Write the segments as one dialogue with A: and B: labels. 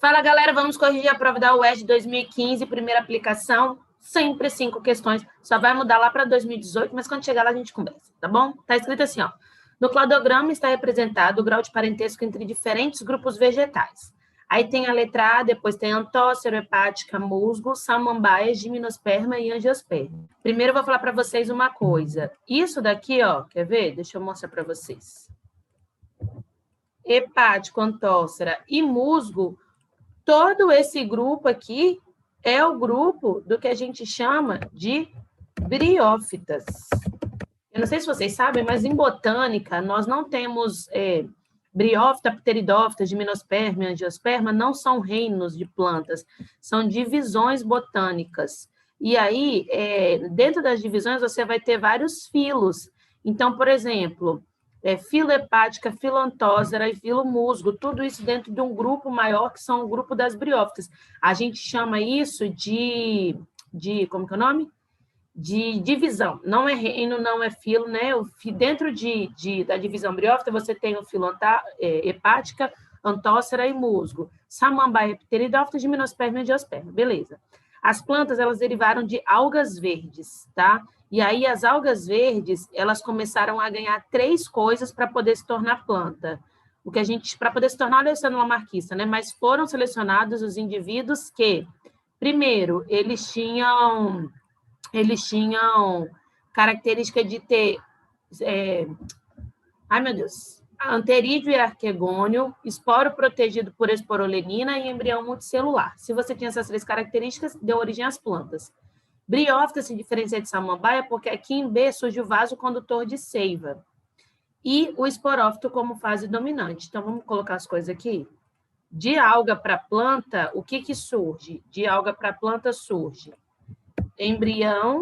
A: Fala, galera, vamos corrigir a prova da UERJ 2015, primeira aplicação, sempre 5 questões, só vai mudar lá para 2018, mas quando chegar lá a gente conversa, tá bom? Tá escrito assim, ó, no cladograma está representado o grau de parentesco entre diferentes grupos vegetais. Aí tem a letra A, depois tem antócero, hepática, musgo, samambaia, gimnosperma e angiosperma. Primeiro eu vou falar para vocês uma coisa, isso daqui, ó, quer ver? Deixa eu mostrar para vocês. Hepático, antócera e musgo, todo esse grupo aqui é o grupo do que a gente chama de briófitas. Eu não sei se vocês sabem, mas em botânica nós não temos briófita, pteridófita, gimnosperma e angiosperma, não são reinos de plantas, são divisões botânicas. E aí, dentro das divisões, você vai ter vários filos. Então, por exemplo, filo hepática, filo antócera e filo musgo, tudo isso dentro de um grupo maior, que são o grupo das briófitas. A gente chama isso de como que é o nome? De divisão. Não é reino, não é filo, né? Dentro da divisão briófita, você tem o filo hepática, antócera e musgo. Samambaia, pteridófita, gimnosperma e angiosperma. Beleza. As plantas, elas derivaram de algas verdes, tá? E aí, as algas verdes, elas começaram a ganhar 3 coisas para poder se tornar planta. Para poder se tornar, olha essa lamarquista, né? Mas foram selecionados os indivíduos que, primeiro, eles tinham característica de ter, anterídeo e arquegônio, esporo protegido por esporolenina e embrião multicelular. Se você tinha essas 3 características, deu origem às plantas. Briófita se diferencia de samambaia porque aqui em B surge o vaso condutor de seiva e o esporófito como fase dominante. Então, vamos colocar as coisas aqui. De alga para planta, o que surge? De alga para planta surge embrião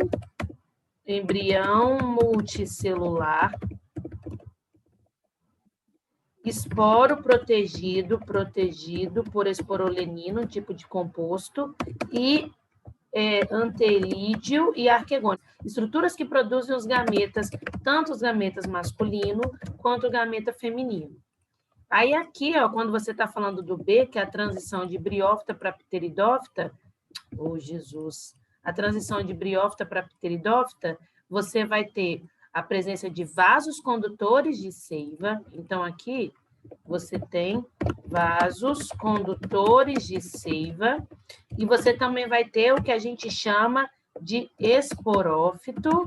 A: multicelular, esporo protegido por esporolenina, um tipo de composto, e anterídeo e arquegônio. Estruturas que produzem os gametas, tanto os gametas masculino quanto o gameta feminino. Aí aqui, ó, quando você está falando do B, que é a transição de briófita para pteridófita, a transição de briófita para pteridófita, você vai ter a presença de vasos condutores de seiva. Então, aqui você tem vasos condutores de seiva e você também vai ter o que a gente chama de esporófito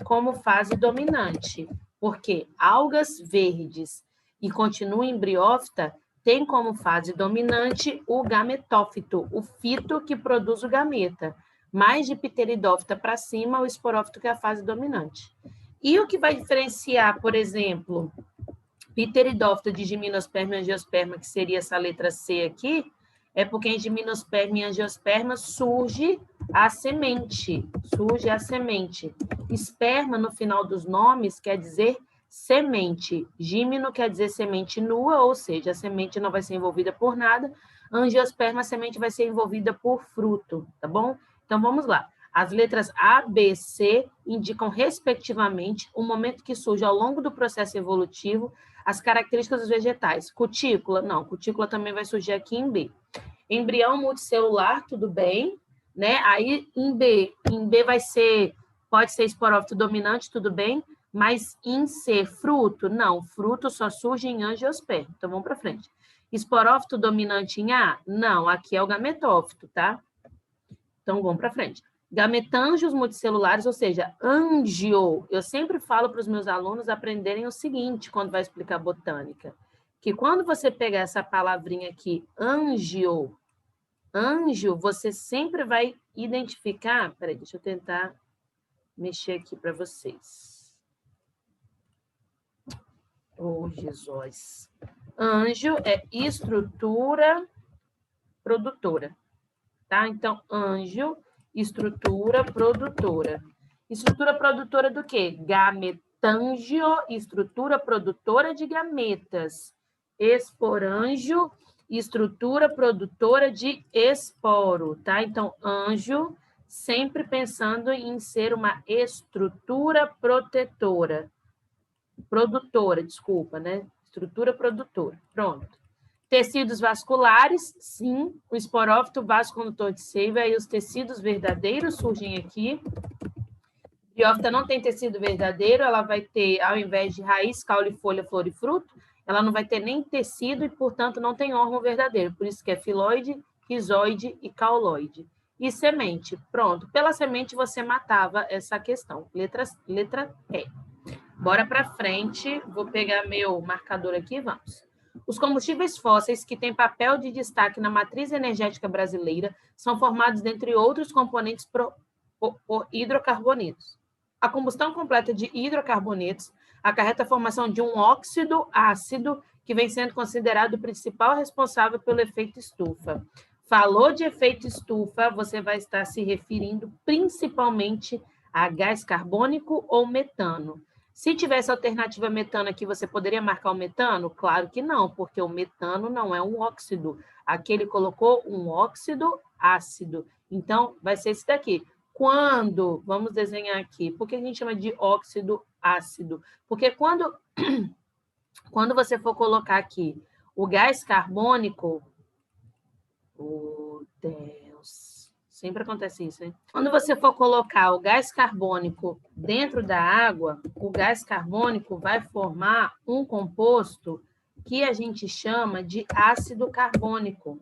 A: como fase dominante, porque algas verdes e continua em briófita tem como fase dominante o gametófito, o fito que produz o gameta, mais de pteridófita para cima, o esporófito que é a fase dominante. E o que vai diferenciar, por exemplo, pteridófita de gimnosperma e angiosperma, que seria essa letra C aqui, é porque em gimnosperma e angiosperma surge a semente. Esperma, no final dos nomes, quer dizer semente. Gímino quer dizer semente nua, ou seja, a semente não vai ser envolvida por nada. Angiosperma, a semente vai ser envolvida por fruto, tá bom? Então, vamos lá. As letras A, B, C indicam, respectivamente, o momento que surge ao longo do processo evolutivo as características dos vegetais. Cutícula? Não, cutícula também vai surgir aqui em B. Embrião multicelular, tudo bem, né? Aí, em B pode ser esporófito dominante, tudo bem, mas em C, fruto? Não, fruto só surge em angiosperma. Então, vamos para frente. Esporófito dominante em A? Não, aqui é o gametófito, tá? Então, vamos para frente. Gametângios multicelulares, ou seja, angio. Eu sempre falo para os meus alunos aprenderem o seguinte, quando vai explicar botânica, que quando você pegar essa palavrinha aqui, angio, você sempre vai identificar... Peraí, deixa eu tentar mexer aqui para vocês. Oh, Jesus. Angio é estrutura produtora, tá? Então, angio, estrutura produtora. Estrutura produtora do quê? Gametângio, estrutura produtora de gametas. Esporângio, estrutura produtora de esporo, tá? Então, ângio, sempre pensando em ser uma estrutura produtora, né? Estrutura produtora. Pronto. Tecidos vasculares, sim, o esporófito vasocondutor de seiva e os tecidos verdadeiros surgem aqui. Briófita não tem tecido verdadeiro, ela vai ter, ao invés de raiz, caule, folha, flor e fruto, ela não vai ter nem tecido e, portanto, não tem órgão verdadeiro. Por isso que é filoide, rizoide e cauloide. E semente, pronto. Pela semente você matava essa questão. Letra E. Bora para frente. Vou pegar meu marcador aqui, vamos. Os combustíveis fósseis que têm papel de destaque na matriz energética brasileira são formados, dentre outros componentes, por hidrocarbonetos. A combustão completa de hidrocarbonetos acarreta a formação de um óxido ácido que vem sendo considerado o principal responsável pelo efeito estufa. Falou de efeito estufa, você vai estar se referindo principalmente a gás carbônico ou metano. Se tivesse alternativa metano aqui, você poderia marcar o metano? Claro que não, porque o metano não é um óxido. Aqui ele colocou um óxido ácido. Então, vai ser esse daqui. Quando, vamos desenhar aqui, por que a gente chama de óxido ácido? Porque quando você for colocar aqui o gás carbônico, oh, Deus, sempre acontece isso, hein? Quando você for colocar o gás carbônico dentro da água, o gás carbônico vai formar um composto que a gente chama de ácido carbônico.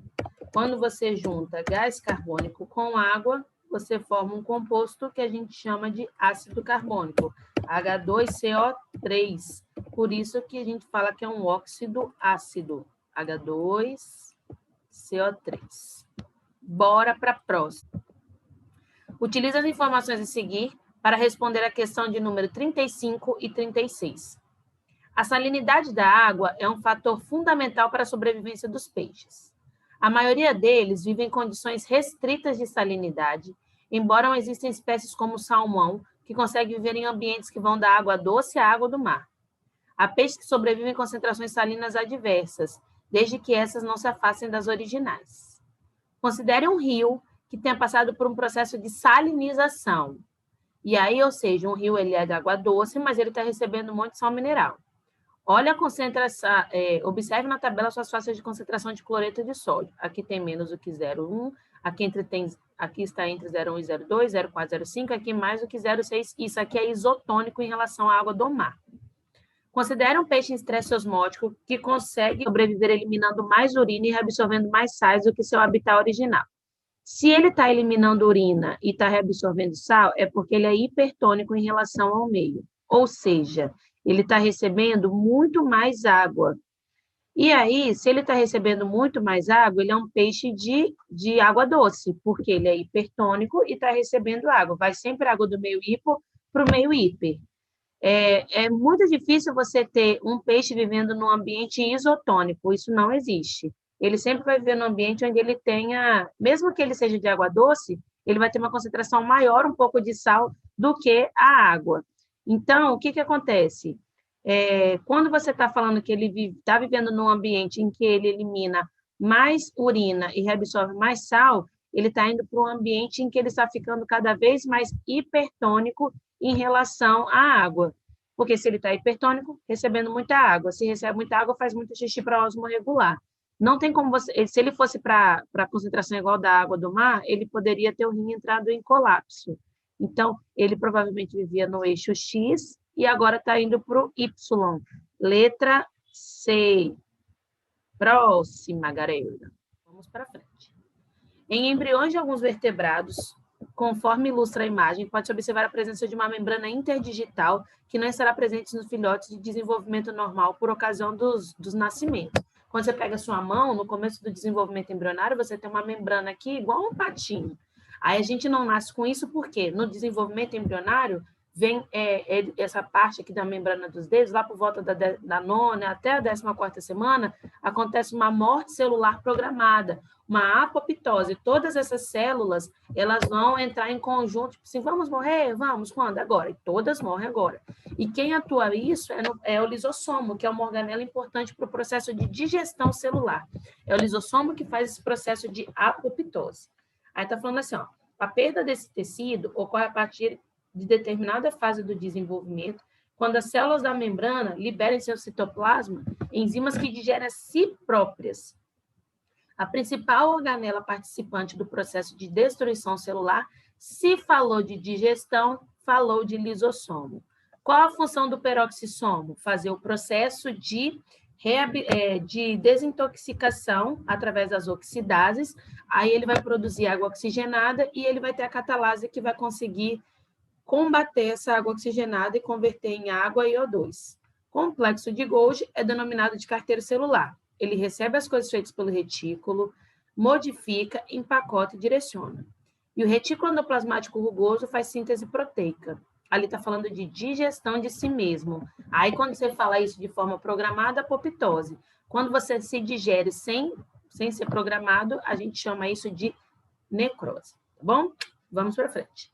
A: Quando você junta gás carbônico com água, você forma um composto que a gente chama de ácido carbônico, H2CO3. Por isso que a gente fala que é um óxido ácido, H2CO3. Bora para a próxima. Utilize as informações a seguir para responder a questão de número 35 e 36. A salinidade da água é um fator fundamental para a sobrevivência dos peixes. A maioria deles vive em condições restritas de salinidade, embora existam espécies como o salmão, que conseguem viver em ambientes que vão da água doce à água do mar. Há peixes que sobrevivem em concentrações salinas adversas, desde que essas não se afastem das originais. Considere um rio que tenha passado por um processo de salinização. E aí, ou seja, um rio ele é de água doce, mas ele está recebendo um monte de sal mineral. Olha a concentração, observe na tabela suas faixas de concentração de cloreto de sódio. Aqui tem menos do que 0,1, aqui está entre 0,1 e 0,2, 0,4, 0,5, aqui mais do que 0,6. Isso aqui é isotônico em relação à água do mar. Considere um peixe em estresse osmótico que consegue sobreviver eliminando mais urina e reabsorvendo mais sais do que seu habitat original. Se ele está eliminando urina e está reabsorvendo sal, é porque ele é hipertônico em relação ao meio. Ou seja, ele está recebendo muito mais água. E aí, se ele está recebendo muito mais água, ele é um peixe de água doce, porque ele é hipertônico e está recebendo água. Vai sempre água do meio hipo para o meio hiper. É muito difícil você ter um peixe vivendo num ambiente isotônico, isso não existe. Ele sempre vai viver num ambiente onde ele tenha, mesmo que ele seja de água doce, ele vai ter uma concentração maior, um pouco de sal, do que a água. Então, o que acontece? Quando você está falando que ele está vivendo num ambiente em que ele elimina mais urina e reabsorve mais sal, ele está indo para um ambiente em que ele está ficando cada vez mais hipertônico em relação à água. Porque se ele está hipertônico, recebendo muita água. Se recebe muita água, faz muito xixi para osmorregular. Não tem como você... Se ele fosse para a concentração igual da água do mar, ele poderia ter o rim entrado em colapso. Então, ele provavelmente vivia no eixo X e agora está indo para o Y. Letra C. Próxima, galera. Vamos para frente. Em embriões de alguns vertebrados, conforme ilustra a imagem, pode-se observar a presença de uma membrana interdigital que não estará presente nos filhotes de desenvolvimento normal por ocasião dos nascimentos. Quando você pega a sua mão, no começo do desenvolvimento embrionário, você tem uma membrana aqui igual um patinho. Aí a gente não nasce com isso porque no desenvolvimento embrionário vem essa parte aqui da membrana dos dedos, lá por volta da nona até a 14ª semana, acontece uma morte celular programada, uma apoptose. Todas essas células, elas vão entrar em conjunto, tipo assim, vamos morrer? Vamos, quando? Agora. E todas morrem agora. E quem atua isso é o lisossomo, que é uma organela importante para o processo de digestão celular. É o lisossomo que faz esse processo de apoptose. Aí está falando assim, ó, a perda desse tecido ocorre a partir de determinada fase do desenvolvimento, quando as células da membrana liberam em seu citoplasma enzimas que digerem a si próprias, A principal organela participante do processo de destruição celular, se falou de digestão, falou de lisossomo. Qual a função do peroxissomo? Fazer o processo de desintoxicação através das oxidases, aí ele vai produzir água oxigenada e ele vai ter a catalase que vai conseguir combater essa água oxigenada e converter em água e O2. Complexo de Golgi é denominado de carteiro celular. Ele recebe as coisas feitas pelo retículo, modifica, empacota e direciona. E o retículo endoplasmático rugoso faz síntese proteica. Ali está falando de digestão de si mesmo. Aí, quando você fala isso de forma programada, apoptose. Quando você se digere sem ser programado, a gente chama isso de necrose. Tá bom? Vamos para frente.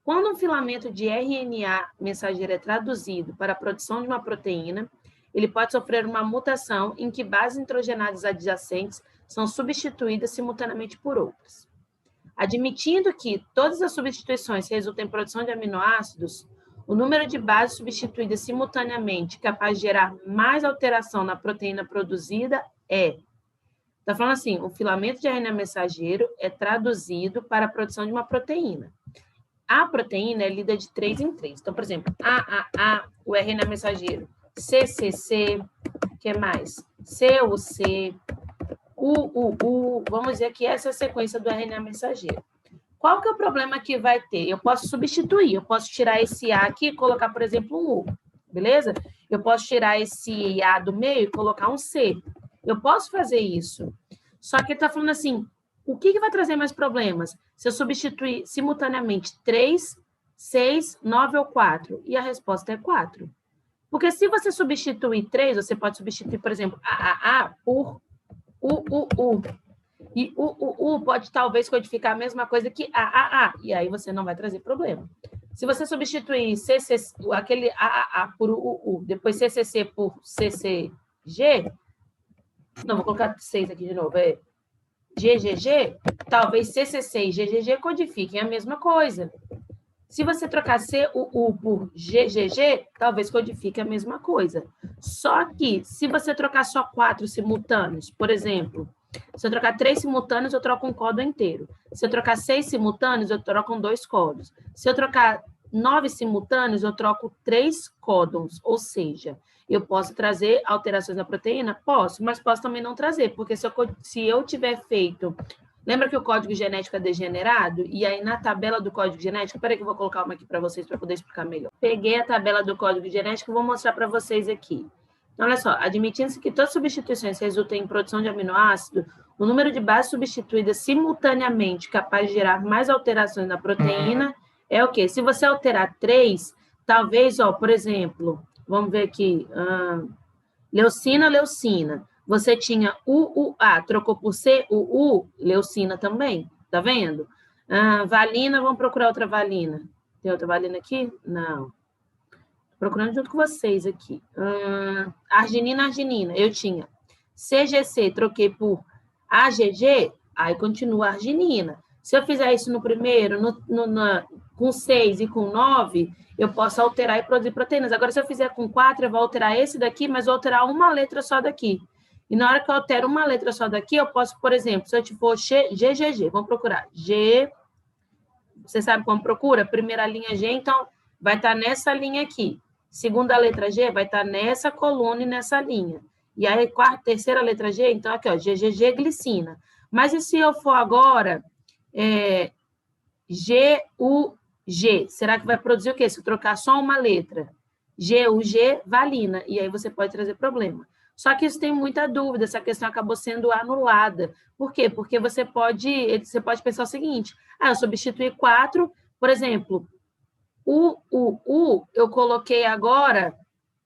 A: Quando um filamento de RNA mensageiro é traduzido para a produção de uma proteína, ele pode sofrer uma mutação em que bases nitrogenadas adjacentes são substituídas simultaneamente por outras. Admitindo que todas as substituições resultem em produção de aminoácidos, o número de bases substituídas simultaneamente capaz de gerar mais alteração na proteína produzida é... Está falando assim, o filamento de RNA mensageiro é traduzido para a produção de uma proteína. A proteína é lida de 3 em 3. Então, por exemplo, AAA, o RNA mensageiro, CCC, o que mais? CUC, UUU, vamos dizer que essa é a sequência do RNA mensageiro. Qual que é o problema que vai ter? Eu posso substituir, eu posso tirar esse A aqui e colocar, por exemplo, um U, beleza? Eu posso tirar esse A do meio e colocar um C. Eu posso fazer isso. Só que ele está falando assim, o que vai trazer mais problemas? Se eu substituir simultaneamente 3, 6, 9 ou 4? E a resposta é 4. Porque se você substituir 3, você pode substituir, por exemplo, AAA por UUU. E UUU pode talvez codificar a mesma coisa que AAA. E aí você não vai trazer problema. Se você substituir CCC, aquele AAA por UUU, depois CCC por CCG, não, vou colocar 6 aqui de novo, é GGG, talvez CCC e GGG codifiquem a mesma coisa. Se você trocar CUU por GGG, talvez codifique a mesma coisa. Só que, se você trocar só 4 simultâneos, por exemplo, se eu trocar 3 simultâneos, eu troco um códon inteiro. Se eu trocar 6 simultâneos, eu troco 2 códons. Se eu trocar 9 simultâneos, eu troco 3 códons. Ou seja, eu posso trazer alterações na proteína? Posso, mas posso também não trazer, porque se eu tiver feito... Lembra que o código genético é degenerado? E aí, na tabela do código genético... Espera aí que eu vou colocar uma aqui para vocês, para poder explicar melhor. Peguei a tabela do código genético e vou mostrar para vocês aqui. Então, olha só. Admitindo-se que todas as substituições resultem em produção de aminoácido, o número de bases substituídas simultaneamente capaz de gerar mais alterações na proteína é o quê? Se você alterar 3, talvez, ó, por exemplo... Vamos ver aqui. Leucina, leucina. Você tinha UUA, trocou por CUU, leucina também. Tá vendo? Valina, vamos procurar outra valina. Tem outra valina aqui? Não. Tô procurando junto com vocês aqui. Arginina, arginina. Eu tinha CGC, troquei por AGG, aí continua arginina. Se eu fizer isso no primeiro, com 6 e com 9, eu posso alterar e produzir proteínas. Agora, se eu fizer com 4, eu vou alterar esse daqui, mas vou alterar uma letra só daqui. E na hora que eu altero uma letra só daqui, eu posso, por exemplo, se eu for GGG, vamos procurar. G, você sabe como procura? Primeira linha G, então, vai estar nessa linha aqui. Segunda letra G vai estar nessa coluna e nessa linha. E aí, terceira letra G, então, aqui, ó, GGG, glicina. Mas e se eu for agora... GUG, será que vai produzir o quê? Se eu trocar só uma letra, GUG, valina, e aí você pode trazer problema. Só que isso tem muita dúvida, essa questão acabou sendo anulada. Por quê? Porque você pode pensar o seguinte, eu substituí 4, por exemplo, eu coloquei agora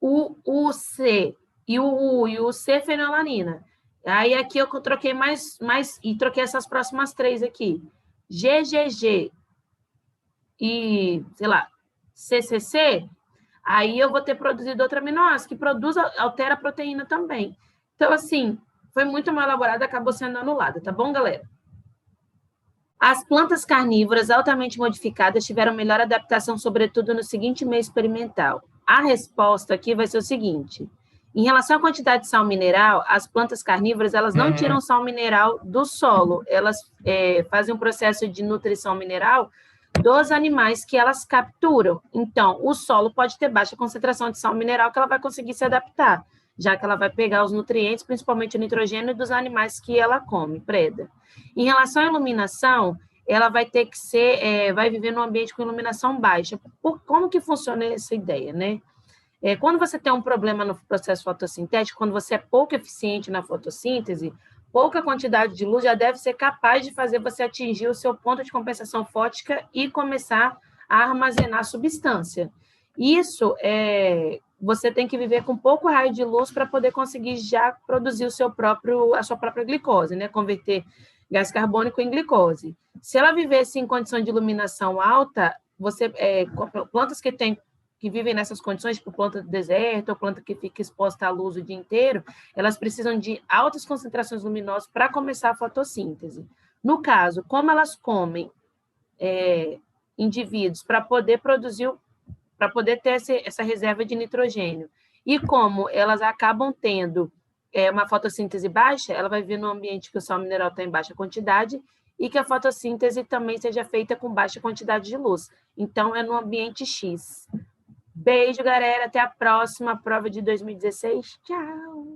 A: UC, e o U e o C fenolanina. Aí aqui eu troquei mais e troquei essas próximas 3 aqui. GGG e, sei lá, CCC, aí eu vou ter produzido outra aminoácido que altera a proteína também. Então, assim, foi muito mal elaborada, acabou sendo anulada, tá bom, galera? As plantas carnívoras altamente modificadas tiveram melhor adaptação, sobretudo no seguinte meio experimental. A resposta aqui vai ser o seguinte: Em relação à quantidade de sal mineral, as plantas carnívoras, elas não tiram sal mineral do solo, elas fazem um processo de nutrição mineral dos animais que elas capturam. Então, o solo pode ter baixa concentração de sal mineral que ela vai conseguir se adaptar, já que ela vai pegar os nutrientes, principalmente o nitrogênio, dos animais que ela come, preda. Em relação à iluminação, ela vai ter que ser, vai viver num ambiente com iluminação baixa. Como que funciona essa ideia, né? Quando você tem um problema no processo fotossintético, quando você é pouco eficiente na fotossíntese, pouca quantidade de luz já deve ser capaz de fazer você atingir o seu ponto de compensação fótica e começar a armazenar substância. Isso você tem que viver com pouco raio de luz para poder conseguir já produzir a sua própria glicose, né? Converter gás carbônico em glicose. Se ela vivesse em condição de iluminação alta, plantas que vivem nessas condições, tipo planta do deserto, ou planta que fica exposta à luz o dia inteiro, elas precisam de altas concentrações luminosas para começar a fotossíntese. No caso, como elas comem indivíduos para poder produzir, para poder ter essa reserva de nitrogênio, e como elas acabam tendo uma fotossíntese baixa, ela vai viver num ambiente que o sal mineral está em baixa quantidade e que a fotossíntese também seja feita com baixa quantidade de luz. Então, é no ambiente X. Beijo, galera. Até a próxima prova de 2016. Tchau.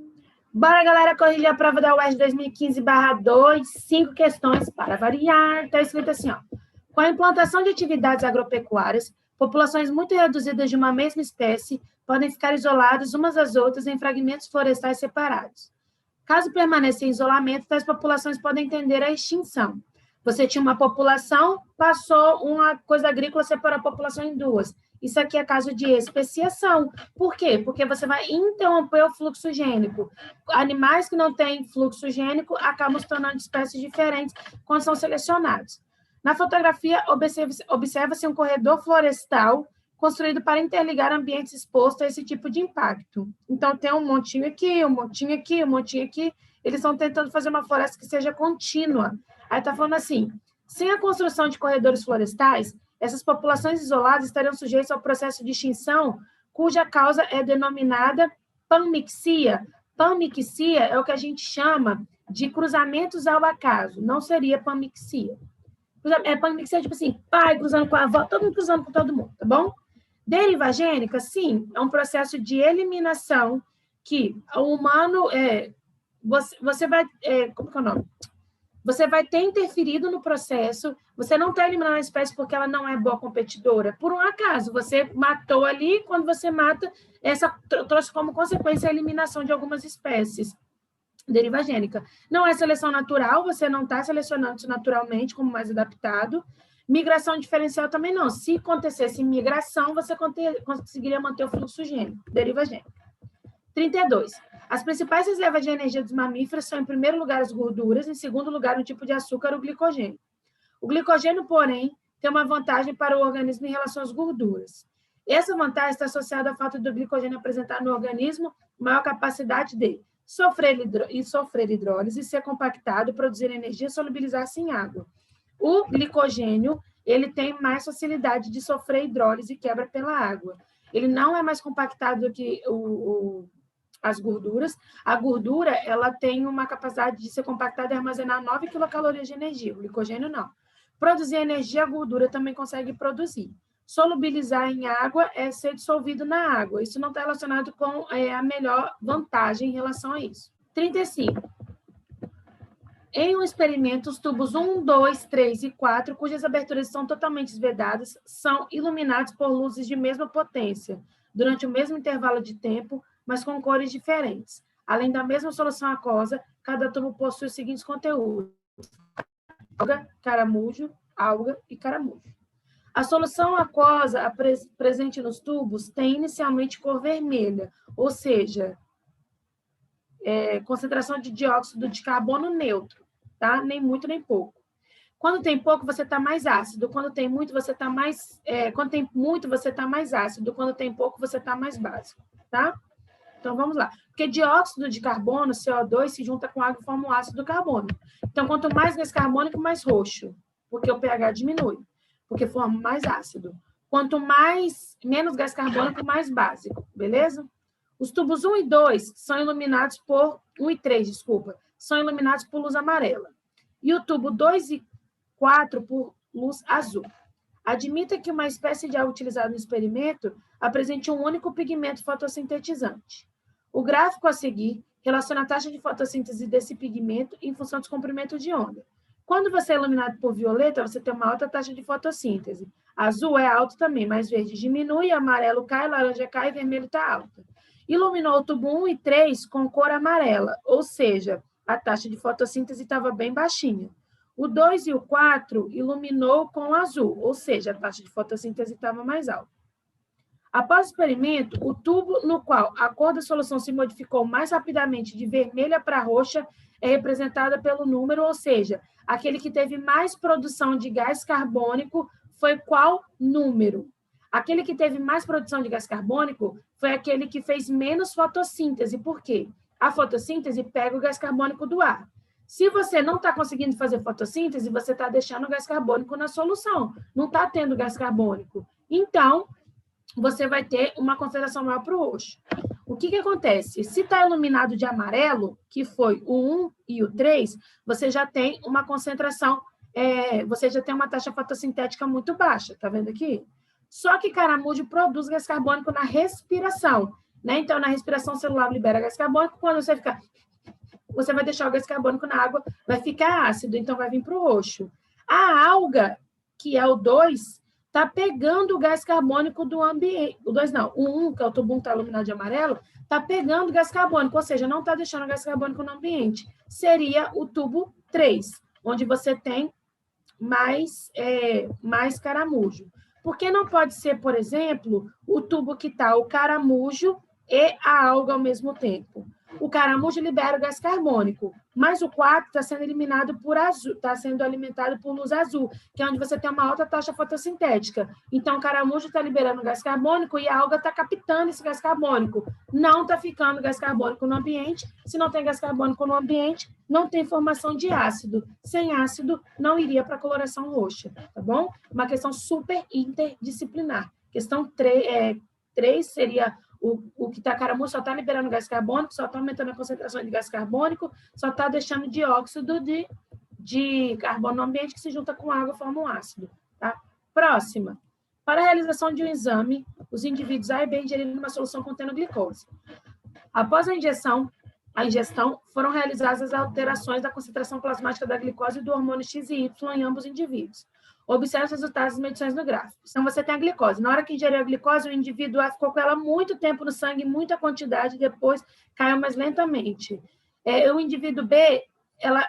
B: Bora, galera, corrigir a prova da UERJ 2015/2. 5 questões para variar. Está escrito assim, ó. Com a implantação de atividades agropecuárias, populações muito reduzidas de uma mesma espécie podem ficar isoladas umas das outras em fragmentos florestais separados. Caso permaneça em isolamento, tais populações podem tender à extinção. Você tinha uma população, passou uma coisa agrícola, separou a população em duas. Isso aqui é caso de especiação. Por quê? Porque você vai interromper o fluxo gênico. Animais que não têm fluxo gênico acabam se tornando espécies diferentes quando são selecionados. Na fotografia, observa-se um corredor florestal construído para interligar ambientes expostos a esse tipo de impacto. Então, tem um montinho aqui, um montinho aqui, um montinho aqui. Eles estão tentando fazer uma floresta que seja contínua. Aí está falando assim, sem a construção de corredores florestais, essas populações isoladas estariam sujeitas ao processo de extinção, cuja causa é denominada panmixia. Panmixia é o que a gente chama de cruzamentos ao acaso, não seria panmixia. Panmixia é tipo assim, pai cruzando com a avó, todo mundo cruzando com todo mundo, tá bom? Deriva gênica, sim, é um processo de eliminação que o humano, você vai, como que é o nome? Você vai ter interferido no processo, você não está eliminando a espécie porque ela não é boa competidora. Por um acaso, você matou ali, quando você mata, essa trouxe como consequência a eliminação de algumas espécies. Deriva gênica. Não é seleção natural, você não está selecionando isso naturalmente como mais adaptado. Migração diferencial também não. Se acontecesse migração, você conseguiria manter o fluxo gênico. Deriva gênica. 32. As principais reservas de energia dos mamíferos são, em primeiro lugar, as gorduras, em segundo lugar, um tipo de açúcar, o glicogênio. O glicogênio, porém, tem uma vantagem para o organismo em relação às gorduras. Essa vantagem está associada ao fato do glicogênio apresentar no organismo maior capacidade de sofrer hidrólise, ser compactado, produzir energia e solubilizar-se em água. O glicogênio, ele tem mais facilidade de sofrer hidrólise e quebra pela água. Ele não é mais compactado do que as gorduras. A gordura, ela tem uma capacidade de ser compactada e armazenar 9 quilocalorias de energia. O glicogênio, não. Produzir energia, a gordura também consegue produzir. Solubilizar em água é ser dissolvido na água. Isso não está relacionado com a melhor vantagem em relação a isso. 35. Em um experimento, os tubos 1, 2, 3 e 4, cujas aberturas são totalmente vedadas, são iluminados por luzes de mesma potência, durante o mesmo intervalo de tempo, mas com cores diferentes. Além da mesma solução aquosa, cada tubo possui os seguintes conteúdos: alga, caramujo, alga e caramujo. A solução aquosa presente nos tubos tem inicialmente cor vermelha, ou seja, concentração de dióxido de carbono neutro, tá? Nem muito nem pouco. Quando tem pouco, você está mais ácido. Quando tem muito, você está mais... quando tem muito, você está mais ácido. Quando tem pouco, você está mais básico, tá? Então, vamos lá. Porque dióxido de carbono, CO2, se junta com água e forma um ácido carbônico. Então, quanto mais gás carbônico, mais roxo, porque o pH diminui, porque forma mais ácido. Quanto menos gás carbônico, mais básico, beleza? Os tubos 1 e 2 são iluminados por... 1 e 3, desculpa. São iluminados por luz amarela. E o tubo 2 e 4 por luz azul. Admita que uma espécie de algo utilizado no experimento apresente um único pigmento fotossintetizante. O gráfico a seguir relaciona a taxa de fotossíntese desse pigmento em função dos comprimentos de onda. Quando você é iluminado por violeta, você tem uma alta taxa de fotossíntese. Azul é alto também, mas verde diminui, amarelo cai, laranja cai e vermelho está alta. Iluminou o tubo 1 e 3 com cor amarela, ou seja, a taxa de fotossíntese estava bem baixinha. O 2 e o 4 iluminou com azul, ou seja, a taxa de fotossíntese estava mais alta. Após o experimento, o tubo no qual a cor da solução se modificou mais rapidamente de vermelha para roxa é representada pelo número, ou seja, aquele que teve mais produção de gás carbônico foi qual número? Aquele que teve mais produção de gás carbônico foi aquele que fez menos fotossíntese. Por quê? A fotossíntese pega o gás carbônico do ar. Se você não está conseguindo fazer fotossíntese, você está deixando o gás carbônico na solução. Não está tendo gás carbônico. Então, você vai ter uma concentração maior para o roxo. O que acontece? Se está iluminado de amarelo, que foi o 1 e o 3, você já tem uma concentração, você já tem uma taxa fotossintética muito baixa, tá vendo aqui? Só que caramujo produz gás carbônico na respiração, né? Então, na respiração celular libera gás carbônico, quando você vai deixar o gás carbônico na água, vai ficar ácido, então vai vir para o roxo. A alga, que é o 2, está pegando o gás carbônico do ambiente. O 2 não, o 1, que é o tubo 1 está iluminado de amarelo, está pegando gás carbônico, ou seja, não está deixando o gás carbônico no ambiente. Seria o tubo 3, onde você tem mais caramujo. Por que não pode ser, por exemplo, o tubo que está o caramujo e a alga ao mesmo tempo? O caramujo libera o gás carbônico, mas o 4 está sendo eliminado por azul, está sendo alimentado por luz azul, que é onde você tem uma alta taxa fotossintética. Então, o caramujo está liberando gás carbônico e a alga está captando esse gás carbônico. Não está ficando gás carbônico no ambiente. Se não tem gás carbônico no ambiente, não tem formação de ácido. Sem ácido, não iria para a coloração roxa, tá bom? Uma questão super interdisciplinar. Questão 3 seria... O que está caramujo só está liberando gás carbônico, só está aumentando a concentração de gás carbônico, só está deixando dióxido de carbono no ambiente que se junta com água e forma um ácido. Tá? Próxima. Para a realização de um exame, os indivíduos A e B ingeriram uma solução contendo glicose. Após a ingestão, foram realizadas as alterações da concentração plasmática da glicose e do hormônio X e Y em ambos os indivíduos. Observe os resultados das medições no gráfico. Então, você tem a glicose. Na hora que ingeriu a glicose, o indivíduo ficou com ela muito tempo no sangue, muita quantidade, e depois caiu mais lentamente. O indivíduo B, ela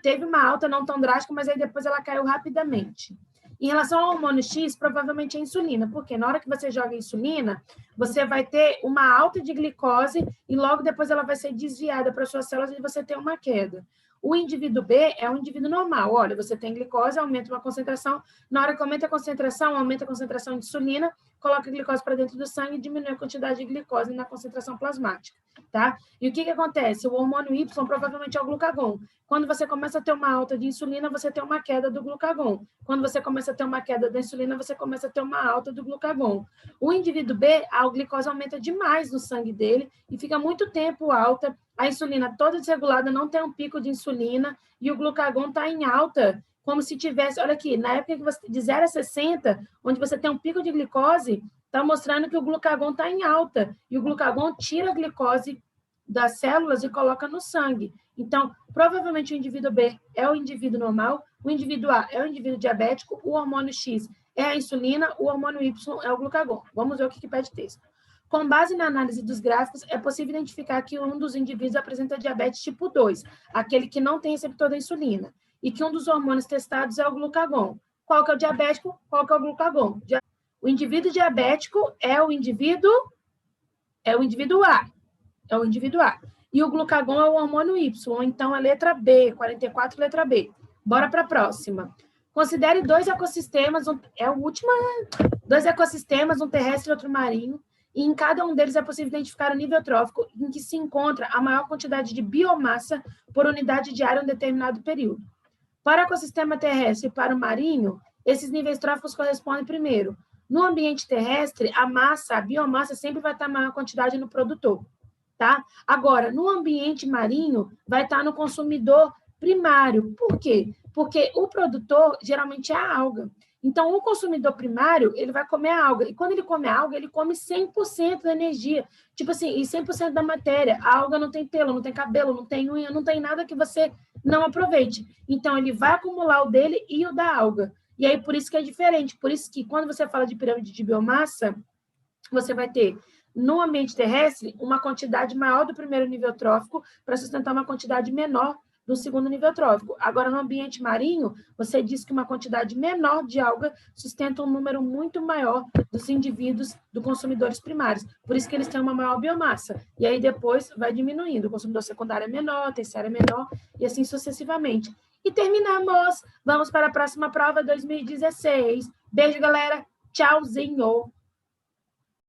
B: teve uma alta não tão drástica, mas aí depois ela caiu rapidamente. Em relação ao hormônio X, provavelmente é insulina, porque na hora que você joga insulina, você vai ter uma alta de glicose e logo depois ela vai ser desviada para suas células e você tem uma queda. O indivíduo B é um indivíduo normal. Olha, você tem glicose, aumenta uma concentração. Na hora que aumenta a concentração de insulina, coloca a glicose para dentro do sangue e diminui a quantidade de glicose na concentração plasmática, tá? E o que acontece? O hormônio Y provavelmente é o glucagon. Quando você começa a ter uma alta de insulina, você tem uma queda do glucagon. Quando você começa a ter uma queda da insulina, você começa a ter uma alta do glucagon. O indivíduo B, a glicose aumenta demais no sangue dele e fica muito tempo alta. A insulina toda desregulada, não tem um pico de insulina e o glucagon está em alta, como se tivesse... Olha aqui, na época que você, de 0 a 60, onde você tem um pico de glicose, está mostrando que o glucagon está em alta. E o glucagon tira a glicose das células e coloca no sangue. Então, provavelmente o indivíduo B é o indivíduo normal, o indivíduo A é o indivíduo diabético, o hormônio X é a insulina, o hormônio Y é o glucagon. Vamos ver o que pede texto. Com base na análise dos gráficos, é possível identificar que um dos indivíduos apresenta diabetes tipo 2, aquele que não tem receptor da insulina, e que um dos hormônios testados é o glucagon. Qual que é o diabético? Qual que é o glucagon? O indivíduo diabético é o indivíduo A. É o indivíduo A. E o glucagon é o hormônio Y, então a letra B, 44, letra B. Bora para a próxima. Considere dois ecossistemas, dois ecossistemas, um terrestre e outro marinho, e em cada um deles é possível identificar o nível trófico em que se encontra a maior quantidade de biomassa por unidade de área em um determinado período. Para o ecossistema terrestre e para o marinho, esses níveis tróficos correspondem, primeiro, No ambiente terrestre, a massa, a biomassa sempre vai estar maior quantidade no produtor, tá? Agora, no ambiente marinho, vai estar no consumidor primário. Por quê? Porque o produtor geralmente é a alga. Então, o consumidor primário, ele vai comer a alga. E quando ele come a alga, ele come 100% da energia. Tipo assim, e 100% da matéria. A alga não tem pelo, não tem cabelo, não tem unha, não tem nada que você não aproveite. Então, ele vai acumular o dele e o da alga. E aí, por isso que é diferente. Por isso que, quando você fala de pirâmide de biomassa, você vai ter, no ambiente terrestre, uma quantidade maior do primeiro nível trófico para sustentar uma quantidade menor do segundo nível trófico. Agora, no ambiente marinho, você diz que uma quantidade menor de alga sustenta um número muito maior dos indivíduos, dos consumidores primários. Por isso que eles têm uma maior biomassa. E aí, depois, vai diminuindo. O consumidor secundário é menor, terciário é menor, e assim sucessivamente. E terminamos. Vamos para a próxima prova, 2016. Beijo, galera. Tchauzinho.